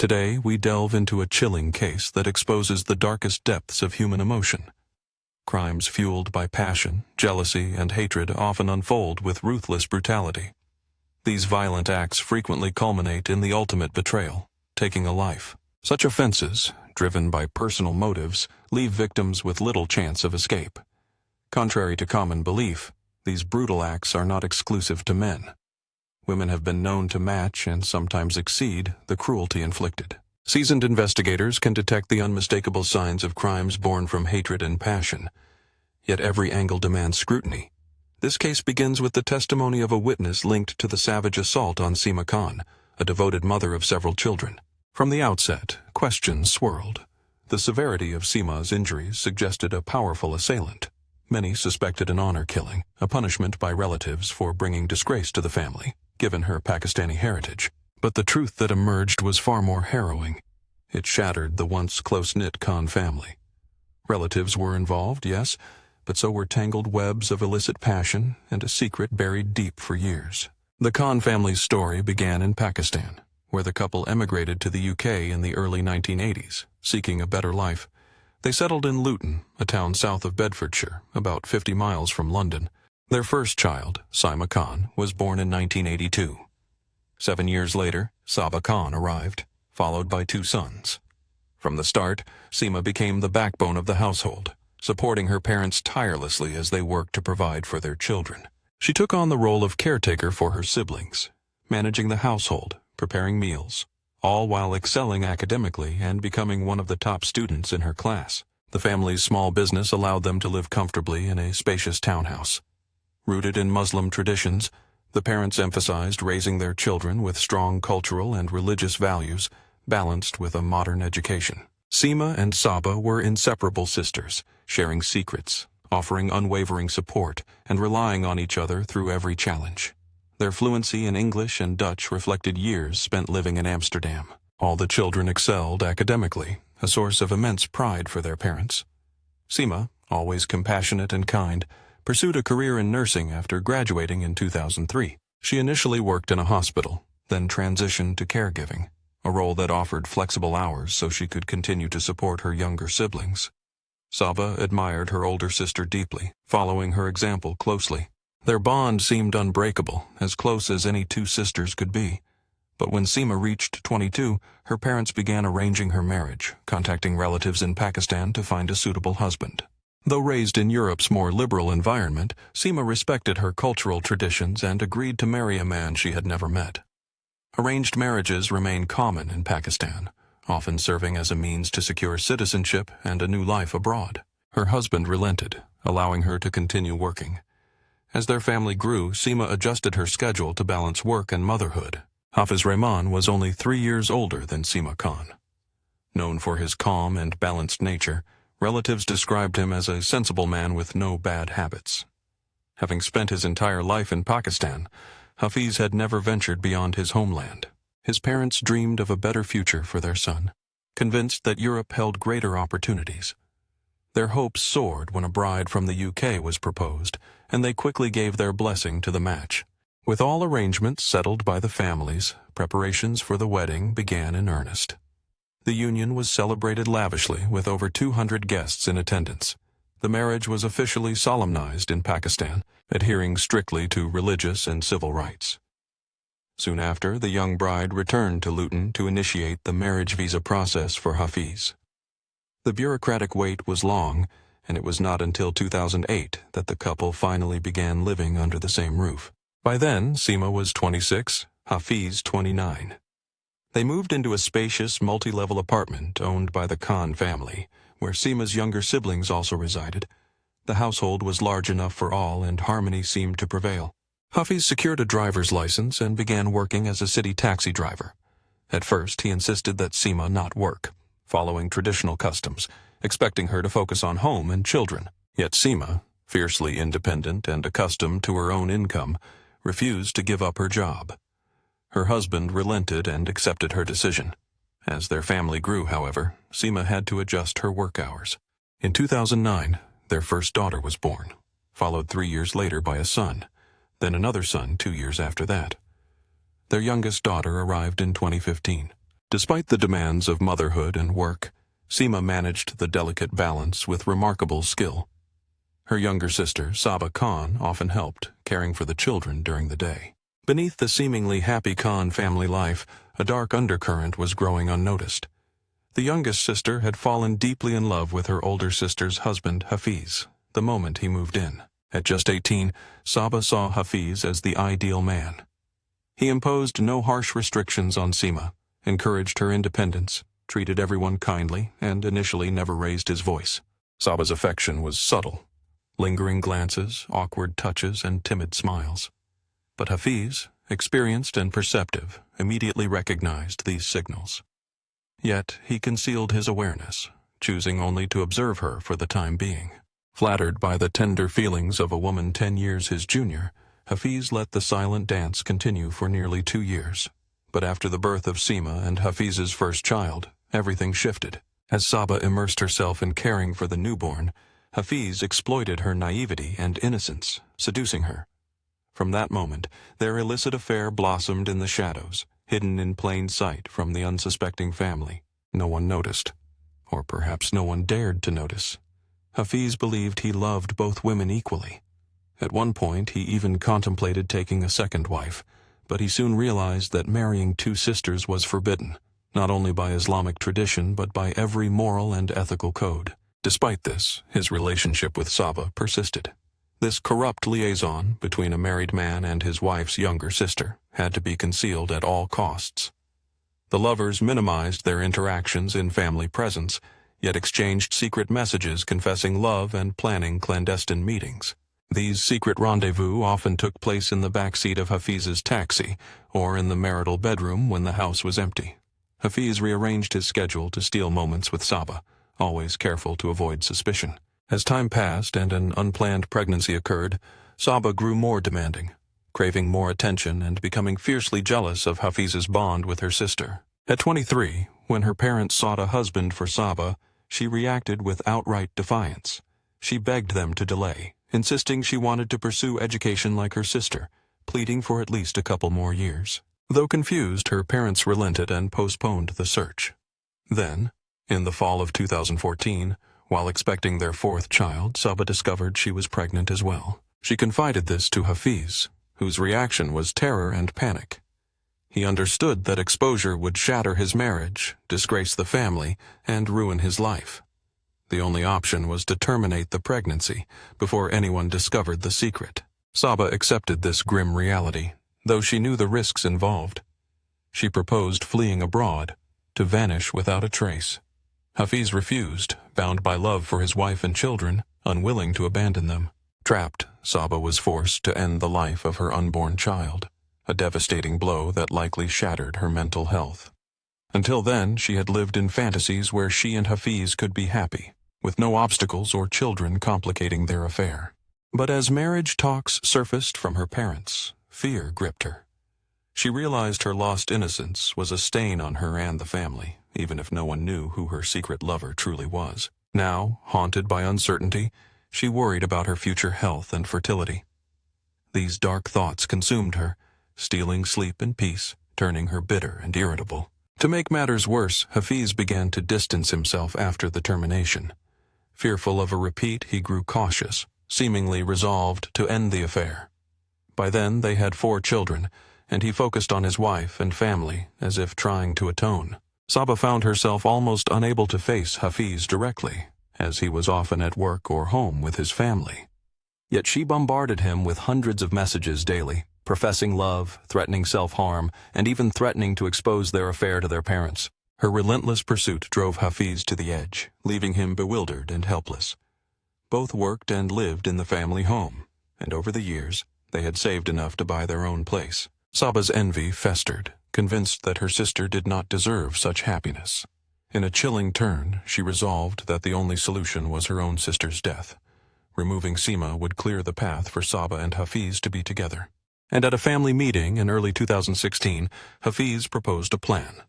Today, we delve into a chilling case that exposes the darkest depths of human emotion. Crimes fueled by passion, jealousy, and hatred often unfold with ruthless brutality. These violent acts frequently culminate in the ultimate betrayal, taking a life. Such offenses, driven by personal motives, leave victims with little chance of escape. Contrary to common belief, these brutal acts are not exclusive to men. Women have been known to match and sometimes exceed the cruelty inflicted. Seasoned investigators can detect the unmistakable signs of crimes born from hatred and passion. Yet every angle demands scrutiny. This case begins with the testimony of a witness linked to the savage assault on Sima Khan, a devoted mother of several children. From the outset, questions swirled. The severity of Sima's injuries suggested a powerful assailant. Many suspected an honor killing, a punishment by relatives for bringing disgrace to the family, given her Pakistani heritage. But the truth that emerged was far more harrowing. It shattered the once close-knit Khan family. Relatives were involved, yes, but so were tangled webs of illicit passion and a secret buried deep for years. The Khan family's story began in Pakistan, where the couple emigrated to the UK in the early 1980s, seeking a better life. They settled in Luton, a town south of Bedfordshire, about 50 miles from London. Their first child, Sima Khan, was born in 1982. 7 years later, Saba Khan arrived, followed by 2 sons. From the start, Sima became the backbone of the household, supporting her parents tirelessly as they worked to provide for their children. She took on the role of caretaker for her siblings, managing the household, preparing meals, all while excelling academically and becoming one of the top students in her class. The family's small business allowed them to live comfortably in a spacious townhouse. Rooted in Muslim traditions, the parents emphasized raising their children with strong cultural and religious values, balanced with a modern education. Sima and Saba were inseparable sisters, sharing secrets, offering unwavering support, and relying on each other through every challenge. Their fluency in English and Dutch reflected years spent living in Amsterdam. All the children excelled academically, a source of immense pride for their parents. Sima, always compassionate and kind, pursued a career in nursing after graduating in 2003. She initially worked in a hospital, then transitioned to caregiving, a role that offered flexible hours so she could continue to support her younger siblings. Saba admired her older sister deeply, following her example closely. Their bond seemed unbreakable, as close as any 2 sisters could be. But when Sima reached 22, her parents began arranging her marriage, contacting relatives in Pakistan to find a suitable husband. Though raised in Europe's more liberal environment, Sima respected her cultural traditions and agreed to marry a man she had never met. Arranged marriages remain common in Pakistan, often serving as a means to secure citizenship and a new life abroad. Her husband relented, allowing her to continue working. As their family grew, Sima adjusted her schedule to balance work and motherhood. Hafiz was only 3 years older than Sima Khan. Known for his calm and balanced nature, relatives described him as a sensible man with no bad habits. Having spent his entire life in Pakistan, Hafiz had never ventured beyond his homeland. His parents dreamed of a better future for their son, convinced that Europe held greater opportunities. Their hopes soared when a bride from the UK was proposed, and they quickly gave their blessing to the match. With all arrangements settled by the families, preparations for the wedding began in earnest. The union was celebrated lavishly with over 200 guests in attendance. The marriage was officially solemnized in Pakistan, adhering strictly to religious and civil rights. Soon after, the young bride returned to Luton to initiate the marriage visa process for Hafiz. The bureaucratic wait was long, and it was not until 2008 that the couple finally began living under the same roof. By then, Sima was 26, Hafiz 29. They moved into a spacious, multi-level apartment owned by the Khan family, where Sima's younger siblings also resided. The household was large enough for all, and harmony seemed to prevail. Hafiz secured a driver's license and began working as a city taxi driver. At first, he insisted that Sima not work, following traditional customs, expecting her to focus on home and children. Yet Sima, fiercely independent and accustomed to her own income, refused to give up her job. Her husband relented and accepted her decision. As their family grew, however, Sima had to adjust her work hours. In 2009, their first daughter was born, followed 3 years later by a son, then another son 2 years after that. Their youngest daughter arrived in 2015. Despite the demands of motherhood and work, Sima managed the delicate balance with remarkable skill. Her younger sister, Saba Khan, often helped, caring for the children during the day. Beneath the seemingly happy Khan family life, a dark undercurrent was growing unnoticed. The youngest sister had fallen deeply in love with her older sister's husband, Hafiz, the moment he moved in. At just 18, Saba saw Hafiz as the ideal man. He imposed no harsh restrictions on Sima, encouraged her independence, treated everyone kindly, and initially never raised his voice. Saba's affection was subtle, lingering glances, awkward touches, and timid smiles. But Hafiz, experienced and perceptive, immediately recognized these signals. Yet he concealed his awareness, choosing only to observe her for the time being. Flattered by the tender feelings of a woman 10 years his junior, Hafiz let the silent dance continue for nearly 2 years. But after the birth of Sima and Hafiz's first child, everything shifted. As Saba immersed herself in caring for the newborn, Hafiz exploited her naivety and innocence, seducing her. From that moment, their illicit affair blossomed in the shadows, hidden in plain sight from the unsuspecting family. No one noticed, or perhaps no one dared to notice. Hafiz believed he loved both women equally. At one point, he even contemplated taking a second wife, but he soon realized that marrying 2 sisters was forbidden, not only by Islamic tradition but by every moral and ethical code. Despite this, his relationship with Saba persisted. This corrupt liaison between a married man and his wife's younger sister had to be concealed at all costs. The lovers minimized their interactions in family presence, yet exchanged secret messages confessing love and planning clandestine meetings. These secret rendezvous often took place in the backseat of Hafiz's taxi or in the marital bedroom when the house was empty. Hafiz rearranged his schedule to steal moments with Saba, always careful to avoid suspicion. As time passed and an unplanned pregnancy occurred, Saba grew more demanding, craving more attention and becoming fiercely jealous of Hafiz's bond with her sister. At 23, when her parents sought a husband for Saba, she reacted with outright defiance. She begged them to delay, insisting she wanted to pursue education like her sister, pleading for at least a couple more years. Though confused, her parents relented and postponed the search. Then, in the fall of 2014, while expecting their 4th child, Saba discovered she was pregnant as well. She confided this to Hafiz, whose reaction was terror and panic. He understood that exposure would shatter his marriage, disgrace the family, and ruin his life. The only option was to terminate the pregnancy before anyone discovered the secret. Saba accepted this grim reality, though she knew the risks involved. She proposed fleeing abroad, to vanish without a trace. Hafiz refused, bound by love for his wife and children, unwilling to abandon them. Trapped, Saba was forced to end the life of her unborn child, a devastating blow that likely shattered her mental health. Until then, she had lived in fantasies where she and Hafiz could be happy, with no obstacles or children complicating their affair. But as marriage talks surfaced from her parents, fear gripped her. She realized her lost innocence was a stain on her and the family, even if no one knew who her secret lover truly was. Now, haunted by uncertainty, she worried about her future health and fertility. These dark thoughts consumed her, stealing sleep and peace, turning her bitter and irritable. To make matters worse, Hafiz began to distance himself after the termination. Fearful of a repeat, he grew cautious, seemingly resolved to end the affair. By then, they had 4 children, and he focused on his wife and family, as if trying to atone. Saba found herself almost unable to face Hafiz directly, as he was often at work or home with his family. Yet she bombarded him with hundreds of messages daily, professing love, threatening self-harm, and even threatening to expose their affair to their parents. Her relentless pursuit drove Hafiz to the edge, leaving him bewildered and helpless. Both worked and lived in the family home, and over the years, they had saved enough to buy their own place. Saba's envy festered, convinced that her sister did not deserve such happiness. In a chilling turn, she resolved that the only solution was her own sister's death. Removing Sima would clear the path for Saba and Hafiz to be together. And at a family meeting in early 2016, Hafiz proposed a plan.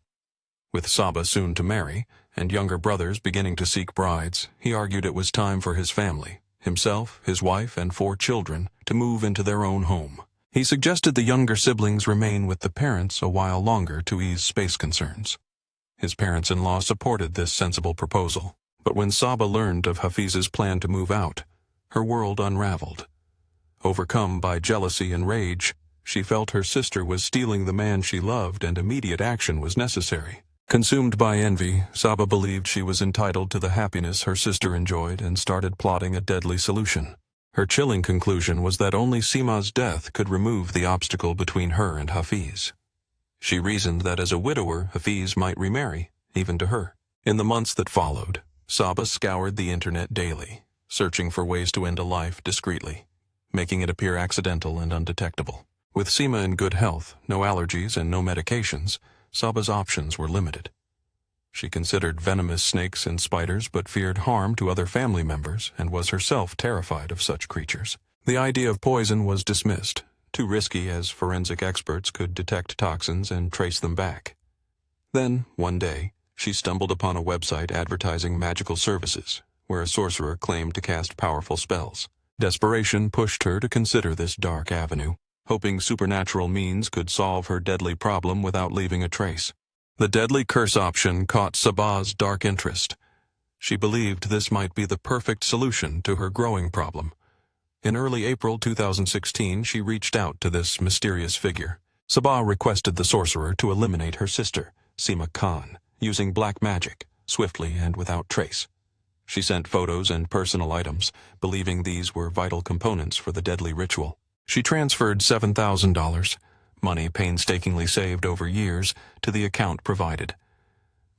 With Saba soon to marry, and younger brothers beginning to seek brides, he argued it was time for his family, himself, his wife, and 4 children, to move into their own home. He suggested the younger siblings remain with the parents a while longer to ease space concerns. His parents-in-law supported this sensible proposal, but when Saba learned of Hafiz's plan to move out, her world unraveled. Overcome by jealousy and rage, she felt her sister was stealing the man she loved and immediate action was necessary. Consumed by envy, Saba believed she was entitled to the happiness her sister enjoyed and started plotting a deadly solution. Her chilling conclusion was that only Sima's death could remove the obstacle between her and Hafiz. She reasoned that as a widower, Hafiz might remarry, even to her. In the months that followed, Saba scoured the internet daily, searching for ways to end a life discreetly, making it appear accidental and undetectable. With Sima in good health, no allergies and no medications, Saba's options were limited. She considered venomous snakes and spiders but feared harm to other family members and was herself terrified of such creatures. The idea of poison was dismissed, too risky as forensic experts could detect toxins and trace them back. Then, one day, she stumbled upon a website advertising magical services, where a sorcerer claimed to cast powerful spells. Desperation pushed her to consider this dark avenue, hoping supernatural means could solve her deadly problem without leaving a trace. The deadly curse option caught Saba's dark interest. She believed this might be the perfect solution to her growing problem. In early April 2016, she reached out to this mysterious figure. Saba requested the sorcerer to eliminate her sister, Sima Khan, using black magic, swiftly and without trace. She sent photos and personal items, believing these were vital components for the deadly ritual. She transferred $7,000, money painstakingly saved over years, to the account provided.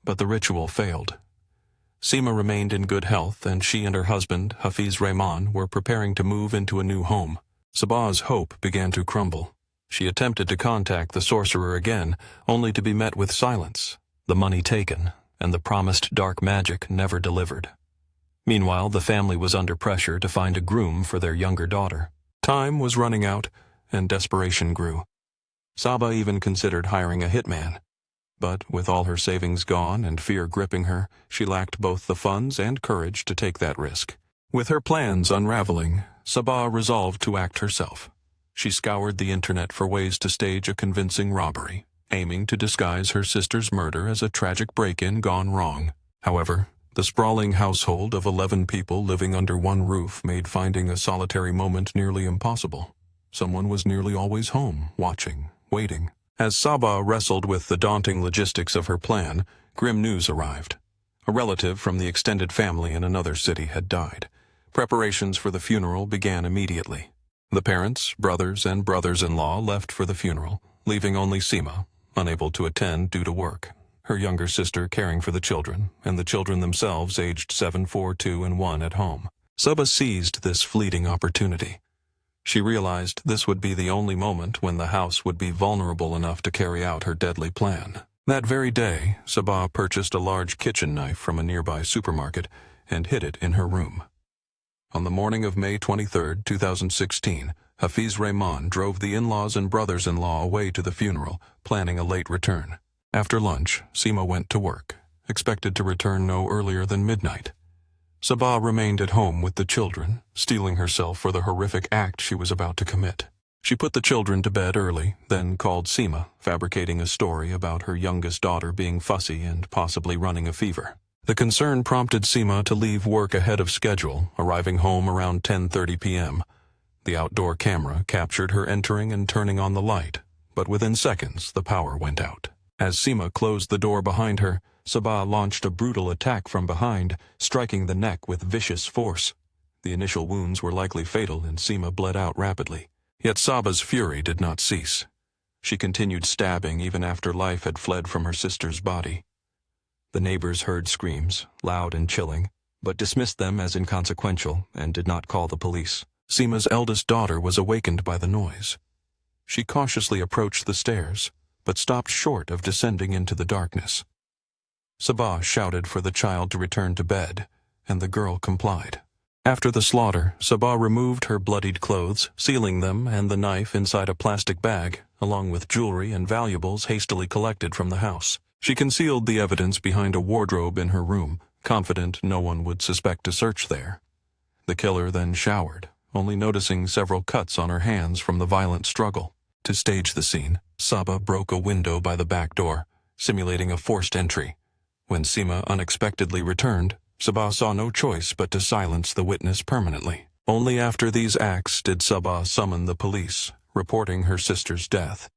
But the ritual failed. Sima remained in good health, and she and her husband, Hafiz Rahman, were preparing to move into a new home. Saba's hope began to crumble. She attempted to contact the sorcerer again, only to be met with silence, the money taken, and the promised dark magic never delivered. Meanwhile, the family was under pressure to find a groom for their younger daughter. Time was running out, and desperation grew. Saba even considered hiring a hitman. But with all her savings gone and fear gripping her, she lacked both the funds and courage to take that risk. With her plans unraveling, Saba resolved to act herself. She scoured the internet for ways to stage a convincing robbery, aiming to disguise her sister's murder as a tragic break-in gone wrong. However, the sprawling household of 11 people living under one roof made finding a solitary moment nearly impossible. Someone was nearly always home, watching, waiting. As Saba wrestled with the daunting logistics of her plan, grim news arrived. A relative from the extended family in another city had died. Preparations for the funeral began immediately. The parents, brothers, and brothers-in-law left for the funeral, leaving only Sima, unable to attend due to work, her younger sister caring for the children, and the children themselves aged 7, 4, 2, and 1 at home. Saba seized this fleeting opportunity. She realized this would be the only moment when the house would be vulnerable enough to carry out her deadly plan. That very day, Saba purchased a large kitchen knife from a nearby supermarket and hid it in her room. On the morning of May 23, 2016, Hafiz Rahman drove the in-laws and brothers-in-law away to the funeral, planning a late return. After lunch, Sima went to work, expected to return no earlier than midnight. Saba remained at home with the children, steeling herself for the horrific act she was about to commit. She put the children to bed early, then called Sima, fabricating a story about her youngest daughter being fussy and possibly running a fever. The concern prompted Sima to leave work ahead of schedule, arriving home around 10:30 p.m. The outdoor camera captured her entering and turning on the light, but within seconds the power went out. As Sima closed the door behind her, Saba launched a brutal attack from behind, striking the neck with vicious force. The initial wounds were likely fatal and Sima bled out rapidly. Yet Saba's fury did not cease. She continued stabbing even after life had fled from her sister's body. The neighbors heard screams, loud and chilling, but dismissed them as inconsequential and did not call the police. Sima's eldest daughter was awakened by the noise. She cautiously approached the stairs, but stopped short of descending into the darkness. Saba shouted for the child to return to bed, and the girl complied. After the slaughter, Saba removed her bloodied clothes, sealing them and the knife inside a plastic bag, along with jewelry and valuables hastily collected from the house. She concealed the evidence behind a wardrobe in her room, confident no one would suspect a search there. The killer then showered, only noticing several cuts on her hands from the violent struggle. To stage the scene, Saba broke a window by the back door, simulating a forced entry, When Sima unexpectedly returned, Saba saw no choice but to silence the witness permanently. Only after these acts did Saba summon the police, reporting her sister's death.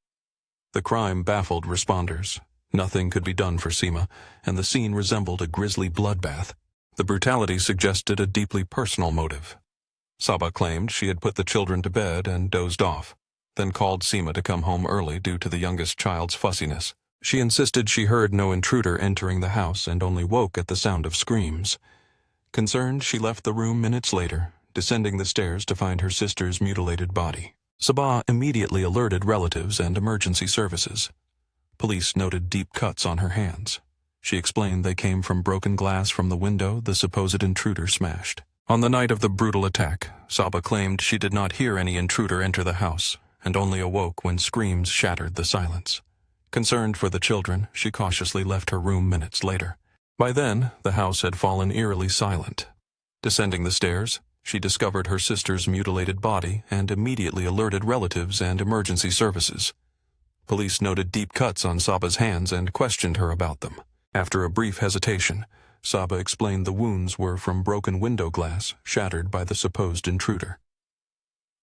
The crime baffled responders. Nothing could be done for Sima, and the scene resembled a grisly bloodbath. The brutality suggested a deeply personal motive. Saba claimed she had put the children to bed and dozed off, then called Sima to come home early due to the youngest child's fussiness. She insisted she heard no intruder entering the house and only woke at the sound of screams. Concerned, she left the room minutes later, descending the stairs to find her sister's mutilated body. Saba immediately alerted relatives and emergency services. Police noted deep cuts on her hands. She explained they came from broken glass from the window the supposed intruder smashed. On the night of the brutal attack, Saba claimed she did not hear any intruder enter the house and only awoke when screams shattered the silence. Concerned for the children, she cautiously left her room minutes later. By then, the house had fallen eerily silent. Descending the stairs, she discovered her sister's mutilated body and immediately alerted relatives and emergency services. Police noted deep cuts on Saba's hands and questioned her about them. After a brief hesitation, Saba explained the wounds were from broken window glass shattered by the supposed intruder.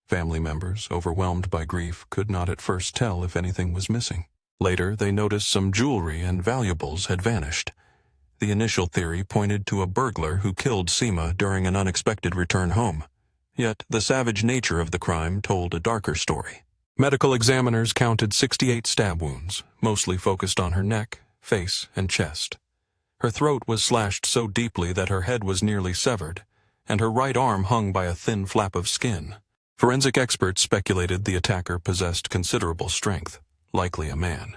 Family members, overwhelmed by grief, could not at first tell if anything was missing. Later, they noticed some jewelry and valuables had vanished. The initial theory pointed to a burglar who killed Sima during an unexpected return home. Yet, the savage nature of the crime told a darker story. Medical examiners counted 68 stab wounds, mostly focused on her neck, face, and chest. Her throat was slashed so deeply that her head was nearly severed, and her right arm hung by a thin flap of skin. Forensic experts speculated the attacker possessed considerable strength, likely a man.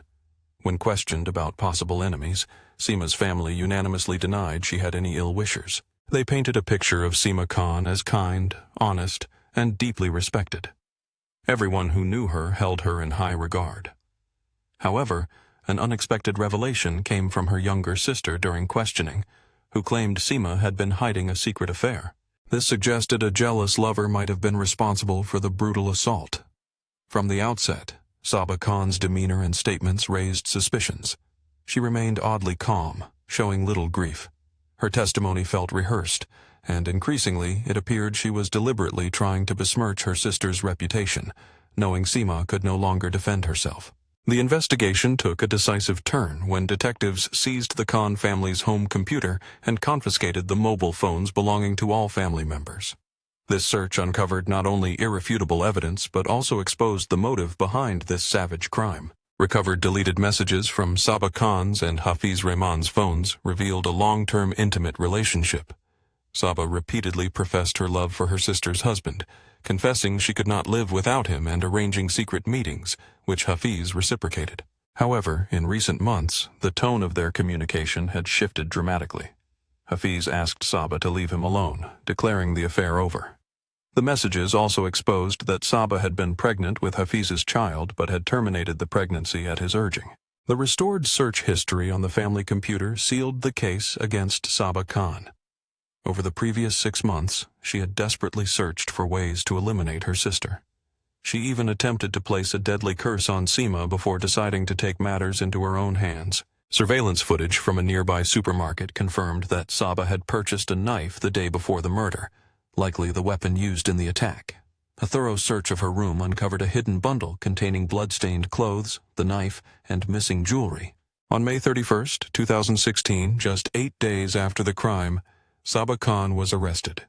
When questioned about possible enemies, Sima's family unanimously denied she had any ill wishers. They painted a picture of Sima Khan as kind, honest, and deeply respected. Everyone who knew her held her in high regard. However, an unexpected revelation came from her younger sister during questioning, who claimed Sima had been hiding a secret affair. This suggested a jealous lover might have been responsible for the brutal assault. From the outset, Saba Khan's demeanor and statements raised suspicions. She remained oddly calm, showing little grief. Her testimony felt rehearsed, and increasingly it appeared she was deliberately trying to besmirch her sister's reputation, knowing Sima could no longer defend herself. The investigation took a decisive turn when detectives seized the Khan family's home computer and confiscated the mobile phones belonging to all family members. This search uncovered not only irrefutable evidence but also exposed the motive behind this savage crime. Recovered deleted messages from Saba Khan's and Hafiz Rehman's phones revealed a long-term intimate relationship. Saba repeatedly professed her love for her sister's husband, confessing she could not live without him and arranging secret meetings, which Hafiz reciprocated. However, in recent months, the tone of their communication had shifted dramatically. Hafiz asked Saba to leave him alone, declaring the affair over. The messages also exposed that Saba had been pregnant with Hafiz's child but had terminated the pregnancy at his urging. The restored search history on the family computer sealed the case against Saba Khan. Over the previous 6 months, she had desperately searched for ways to eliminate her sister. She even attempted to place a deadly curse on Sima before deciding to take matters into her own hands. Surveillance footage from a nearby supermarket confirmed that Saba had purchased a knife the day before the murder, likely the weapon used in the attack. A thorough search of her room uncovered a hidden bundle containing blood-stained clothes, the knife, and missing jewelry. On May 31, 2016, just 8 days after the crime, Saba Khan was arrested.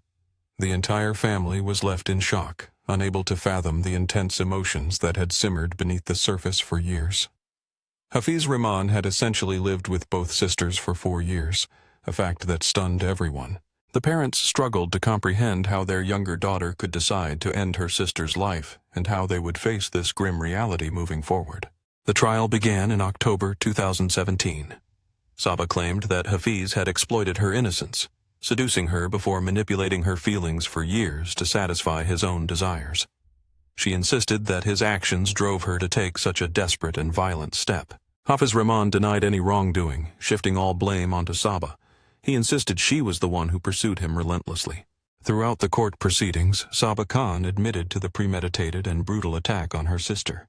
The entire family was left in shock, unable to fathom the intense emotions that had simmered beneath the surface for years. Hafiz Rehman had essentially lived with both sisters for 4 years, a fact that stunned everyone. The parents struggled to comprehend how their younger daughter could decide to end her sister's life and how they would face this grim reality moving forward. The trial began in October 2017. Saba claimed that Hafiz had exploited her innocence, seducing her before manipulating her feelings for years to satisfy his own desires. She insisted that his actions drove her to take such a desperate and violent step. Hafiz Rehman denied any wrongdoing, shifting all blame onto Saba. He insisted she was the one who pursued him relentlessly. Throughout the court proceedings, Saba Khan admitted to the premeditated and brutal attack on her sister.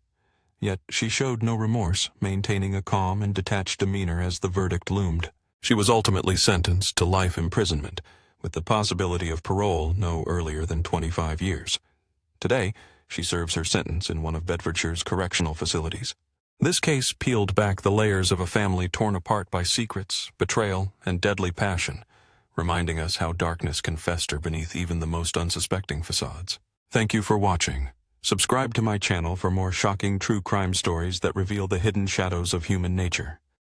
Yet she showed no remorse, maintaining a calm and detached demeanor as the verdict loomed. She was ultimately sentenced to life imprisonment, with the possibility of parole no earlier than 25 years. Today, she serves her sentence in one of Bedfordshire's correctional facilities. This case peeled back the layers of a family torn apart by secrets, betrayal, and deadly passion, reminding us how darkness can fester beneath even the most unsuspecting facades. Thank you for watching. Subscribe to my channel for more shocking true crime stories that reveal the hidden shadows of human nature.